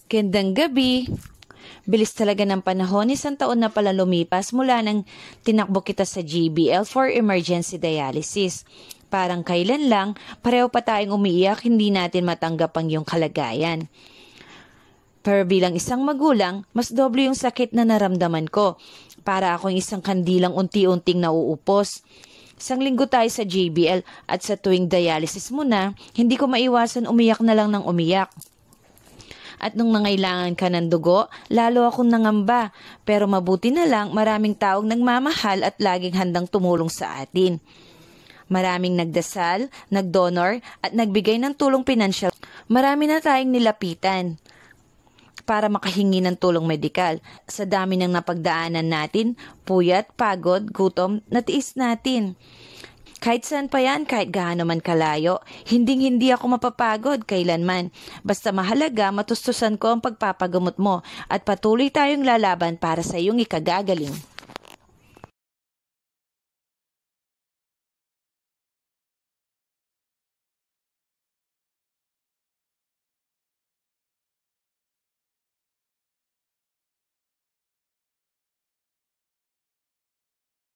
Gandang gabi. Bilis talaga ng panahon, isang taon na pala lumipas mula nang tinakbo kita sa GBL for emergency dialysis. Parang kailan lang, pareho pa tayong umiiyak, hindi natin matanggap ang iyong kalagayan. Pero bilang isang magulang, mas doble yung sakit na naramdaman ko. Para akong isang kandilang unti-unting nauupos. Isang linggo tayo sa JBL at sa tuwing dialysis mo na, hindi ko maiwasan umiyak na lang ng umiyak. At nung nangailangan ka ng dugo, lalo akong nangamba. Pero mabuti na lang, maraming taong nagmamahal at laging handang tumulong sa atin. Maraming nagdasal, nagdonor at nagbigay ng tulong pinansyal. Marami na tayong nilapitan para makahingi ng tulong medikal. Sa dami ng napagdaanan natin, puyat, pagod, gutom, natiis natin. Kahit saan pa yan, kahit gaano man kalayo, hindi ako mapapagod kailanman. Basta mahalaga, matustusan ko ang pagpapagamot mo at patuloy tayong lalaban para sa iyong ikagagaling.